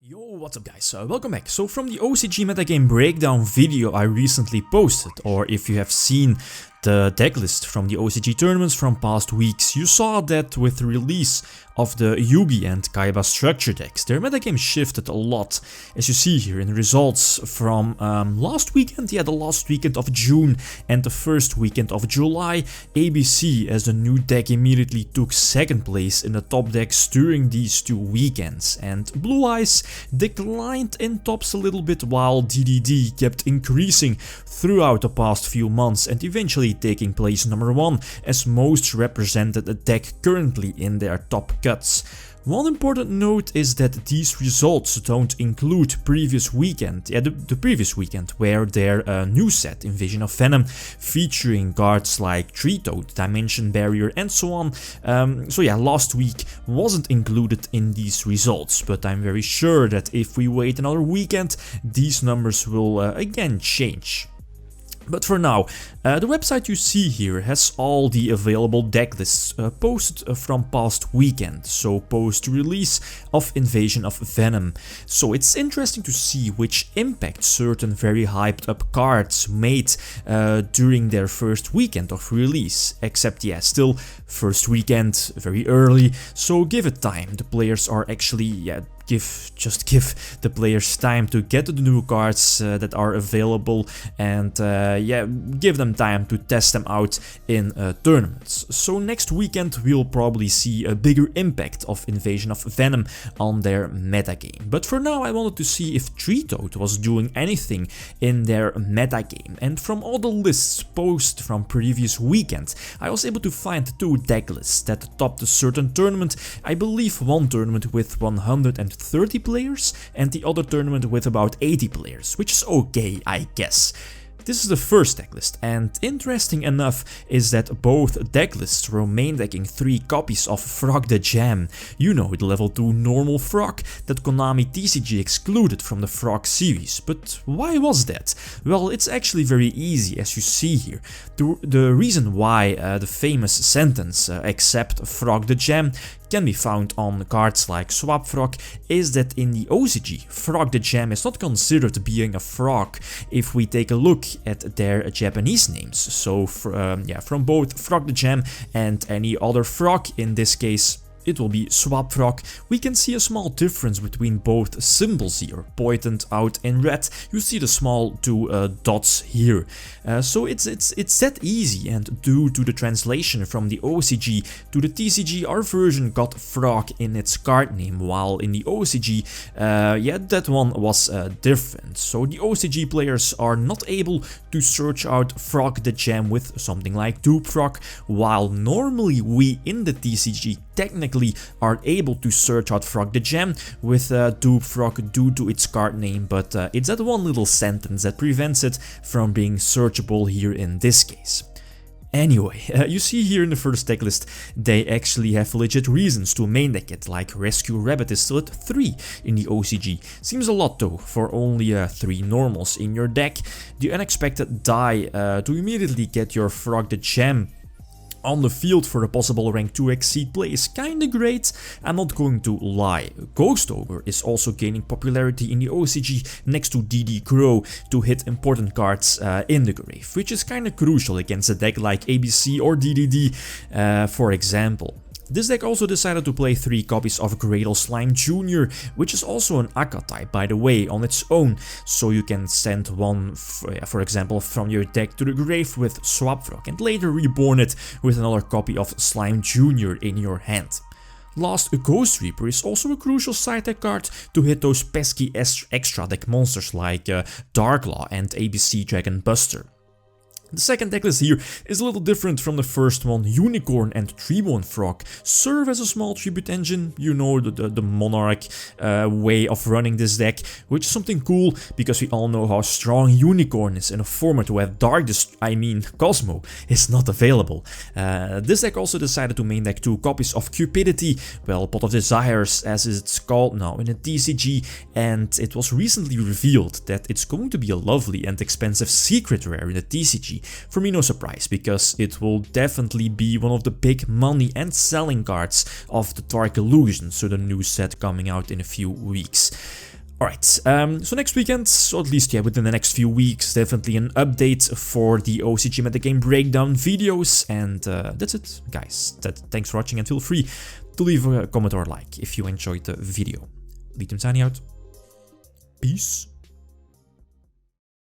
Yo, what's up guys, welcome back. So from the OCG metagame breakdown video I recently posted, or if you have seen the decklist from the OCG tournaments from past weeks, you saw that with the release of the Yugi and Kaiba structure decks, their metagame shifted a lot, as you see here in the results from last weekend, the last weekend of June and the first weekend of July. ABC as the new deck immediately took second place in the top decks during these two weekends, and Blue Eyes declined in tops a little bit while DDD kept increasing throughout the past few months and eventually taking place number one as most represented deck currently in their top cuts. One important note is that these results don't include previous weekend, the previous weekend, where their new set, Invasion of Venom, featuring cards like Treatoad, Dimension Barrier and so on. So yeah, last week wasn't included in these results, but I'm very sure that if we wait another weekend, these numbers will again change. But for now, the website you see here has all the available deck lists posted from past weekend, so post release of Invasion of Venom. So it's interesting to see which impact certain very hyped up cards made during their first weekend of release. Except yeah, still first weekend, very early, so give it time. The players are actually just give the players time to get the new cards that are available, and give them time to test them out in tournaments. So next weekend we'll probably see a bigger impact of Invasion of Venom on their metagame. But for now I wanted to see if Treatoad was doing anything in their metagame, and from all the lists posted from previous weekend I was able to find two deck lists that topped a certain tournament. I believe one tournament with 130 players and the other tournament with about 80 players, which is okay, I guess. This is the first decklist, and interesting enough is that both decklists were main decking 3 copies of Frog the Jam, you know, the level 2 normal frog that Konami TCG excluded from the Frog series. But why was that? Well, it's actually very easy, as you see here. The reason why the famous sentence, except Frog the Jam, can be found on cards like Swap Frog is that in the OCG, Frog the Jam is not considered being a frog if we take a look at their Japanese names. So from both Frog the Jam and any other frog, in this case it will be Swap Frog, we can see a small difference between both symbols here, pointed out in red. You see the small two dots here. So it's that easy, and due to the translation from the OCG to the TCG, our version got Frog in its card name, while in the OCG, that one was different. So the OCG players are not able to search out Frog the Jam with something like Dupe Frog, while normally we in the TCG technically are able to search out Frog the Jam with Dupe Frog due to its card name, but it's that one little sentence that prevents it from being searchable here in this case. Anyway, you see here in the first decklist, they actually have legit reasons to main deck it, like Rescue Rabbit is still at 3 in the OCG. Seems a lot though, for only 3 normals in your deck. The Unexpected Die to immediately get your Frog the Jam on the field for a possible rank 2 exceed play is kinda great, I'm not going to lie. Ghost Ogre is also gaining popularity in the OCG next to DD Crow to hit important cards in the grave, which is kinda crucial against a deck like ABC or DDD, for example. This deck also decided to play 3 copies of Cradle Slime Jr., which is also an Akka type, by the way, on its own, so you can send one, for example, from your deck to the grave with Swap Frog and later reborn it with another copy of Slime Jr. in your hand. Last, Ghost Reaper is also a crucial side deck card to hit those pesky extra deck monsters like Darklaw and ABC Dragon Buster. The second decklist here is a little different from the first one. Unicorn and Treebone Frog serve as a small tribute engine, you know, the Monarch way of running this deck, which is something cool because we all know how strong Unicorn is in a format where Cosmo is not available. This deck also decided to main deck 2 copies of Cupidity, well, Pot of Desires as it's called now in a TCG, and it was recently revealed that it's going to be a lovely and expensive secret rare in the TCG. For me, no surprise, because it will definitely be one of the big money and selling cards of the Dark Illusion, so the new set coming out in a few weeks. Alright, so next weekend, or at least yeah, within the next few weeks, definitely an update for the OCG metagame breakdown videos, and that's it, guys. Thanks for watching, and feel free to leave a comment or a like if you enjoyed the video. Lithium signing out. Peace.